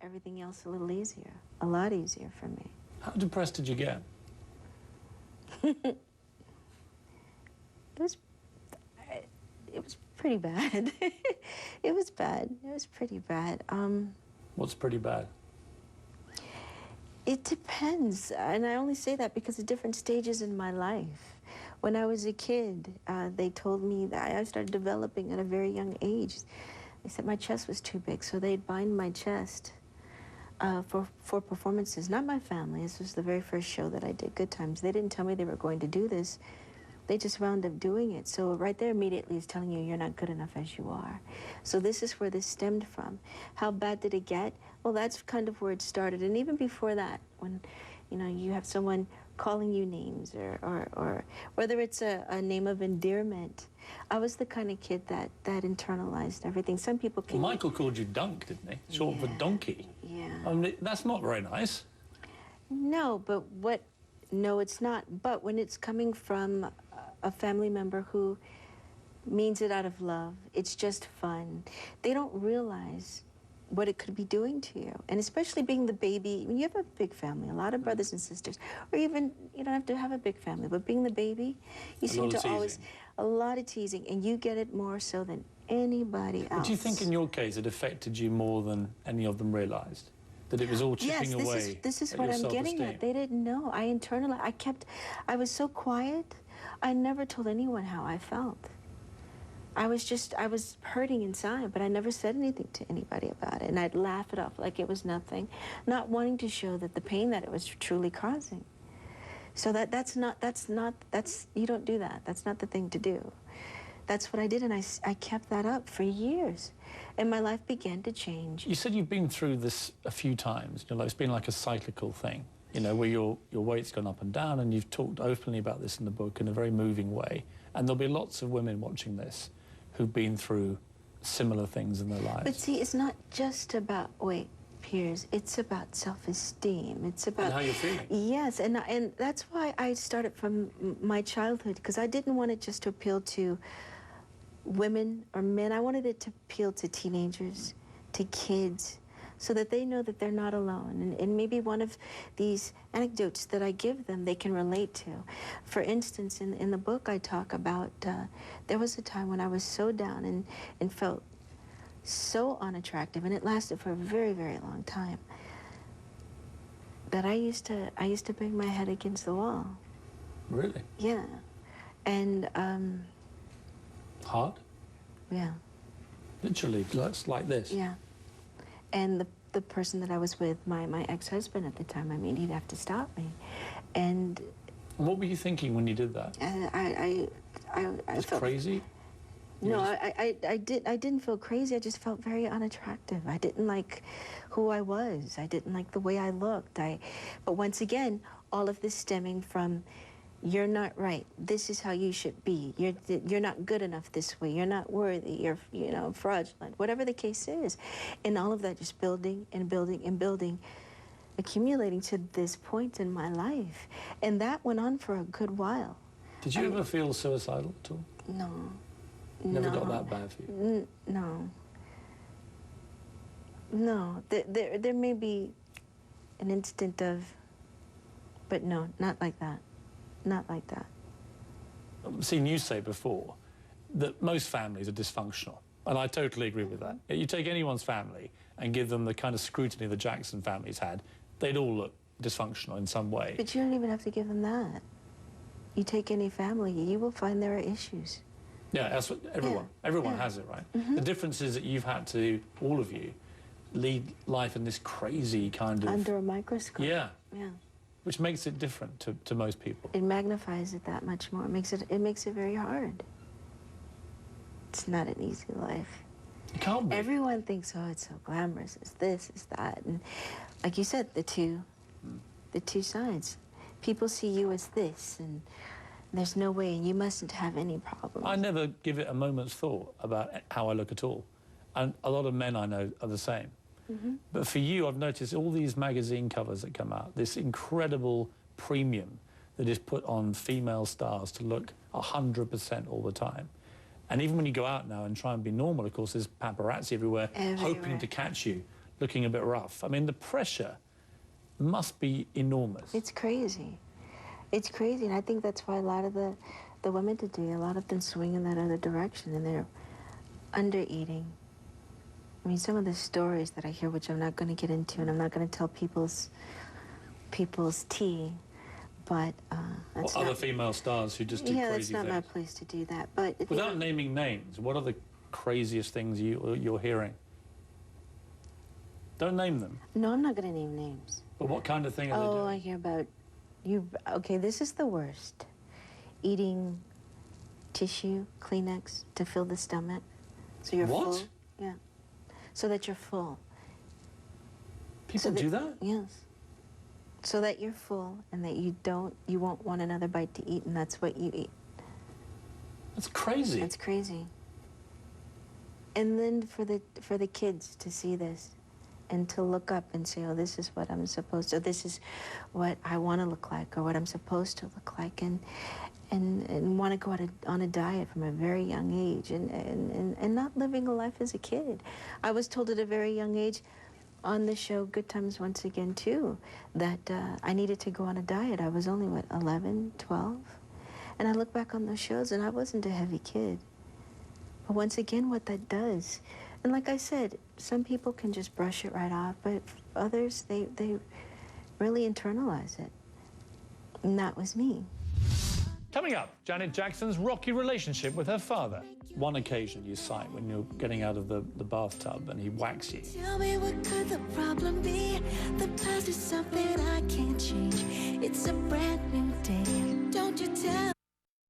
everything else a little easier, a lot easier for me. How depressed did you get? It was pretty bad. It was bad. It was pretty bad. What's pretty bad? It depends, and I only say that because of different stages in my life. When I was a kid, they told me that I started developing at a very young age. They said my chest was too big, so they'd bind my chest for performances. Not my family. This was the very first show that I did, Good Times. They didn't tell me they were going to do this. They just wound up doing it. So right there immediately is telling you you're not good enough as you are. So this is where this stemmed from. How bad did it get? Well, that's kind of where it started. And even before that, when you have someone calling you names or whether it's a name of endearment. I was the kind of kid that internalized everything. Some people can... Well, Michael called you Dunk, didn't he? Short for donkey. Yeah. I mean, that's not very nice. No, but no, it's not. But when it's coming from a family member who means it out of love, it's just fun. They don't realize what it could be doing to you. And especially being the baby, when you have a big family, a lot of brothers and sisters, or even, you don't have to have a big family, but being the baby, you seem to always, a lot of teasing, and you get it more so than anybody else. But do you think in your case it affected you more than any of them realized? That it was all chipping away? Yes, this is what I'm getting at. They didn't know. I internalized, I was so quiet, I never told anyone how I felt. I was hurting inside, but I never said anything to anybody about it. And I'd laugh it off like it was nothing, not wanting to show that the pain that it was truly causing. So that's you don't do that. That's not the thing to do. That's what I did, and I kept that up for years. And my life began to change. You said you've been through this a few times. It's been like a cyclical thing, where your weight's gone up and down, and you've talked openly about this in the book in a very moving way. And there'll be lots of women watching this who've been through similar things in their lives. But see, it's not just about weight, Piers. It's about self-esteem. It's about... And how you're feeling. Yes, and that's why I started from my childhood, because I didn't want it just to appeal to women or men. I wanted it to appeal to teenagers, to kids, so that they know that they're not alone. And maybe one of these anecdotes that I give them, they can relate to. For instance, in the book I talk about, there was a time when I was so down and felt so unattractive, and it lasted for a very, very long time, that I used to bang my head against the wall. Really? Yeah. And, hard? Yeah. Literally, like this? Yeah. And the person that I was with, my ex-husband at the time, I mean, he'd have to stop me. And what were you thinking when you did that? I felt crazy? No, I didn't feel crazy. I just felt very unattractive. I didn't like who I was. I didn't like the way I looked. But once again, all of this stemming from, you're not right. This is how you should be. You're not good enough this way. You're not worthy. You're fraudulent. Whatever the case is, and all of that just building and building and building, accumulating to this point in my life, and that went on for a good while. Did you ever feel suicidal at all? No. Never got that bad for you? No. No. There may be an instant of, but no, not like that. Not like that. I've seen you say before that most families are dysfunctional, and I totally agree with that. You take anyone's family and give them the kind of scrutiny the Jackson families had, they'd all look dysfunctional in some way. But you don't even have to give them that. You take any family, you will find there are issues. Yeah, that's what everyone has it, right? Mm-hmm. The difference is that you've had to, all of you, lead life in this crazy kind of... Under a microscope. Yeah. Yeah. Which makes it different to most people. It magnifies it that much more. It makes it very hard. It's not an easy life. It can't be. Everyone thinks, oh, it's so glamorous, it's this, it's that. And like you said, the two sides. People see you as this, and there's no way, and you mustn't have any problems. I never give it a moment's thought about how I look at all. And a lot of men I know are the same. Mm-hmm. But for you, I've noticed all these magazine covers that come out, this incredible premium that is put on female stars to look 100% all the time. And even when you go out now and try and be normal, of course, there's paparazzi everywhere. hoping to catch you looking a bit rough. I mean, the pressure must be enormous. It's crazy. It's crazy, and I think that's why a lot of the women today, a lot of them swing in that other direction, and they're under-eating. I mean, some of the stories that I hear, which I'm not going to get into, and I'm not going to tell people's tea, but that's other female stars who just do crazy things. Yeah, that's not my place to do that. But without naming names, what are the craziest things you're hearing? Don't name them. No, I'm not going to name names. But what kind of thing are they doing? Oh, I hear about you. Okay, this is the worst. Eating tissue, Kleenex, to fill the stomach. So you're What? full. Yeah. So that you're full. People do that? Yes. So that you're full and that you won't want another bite to eat, and that's what you eat. That's crazy. That's crazy. And then for the kids to see this and to look up and say, oh, this is what I'm supposed to, this is what I want to look like, or what I'm supposed to look like, and want to go on a diet from a very young age, and not living a life as a kid. I was told at a very young age on the show Good Times once again too, that I needed to go on a diet. I was only, 11, 12? And I look back on those shows and I wasn't a heavy kid. But once again, what that does, and like I said, some people can just brush it right off, but others, they really internalize it. And that was me. Coming up, Janet Jackson's rocky relationship with her father. One occasion you cite when you're getting out of the bathtub and he whacks you. Tell me, what could the problem be? The past is something I can't change. It's a brand new day.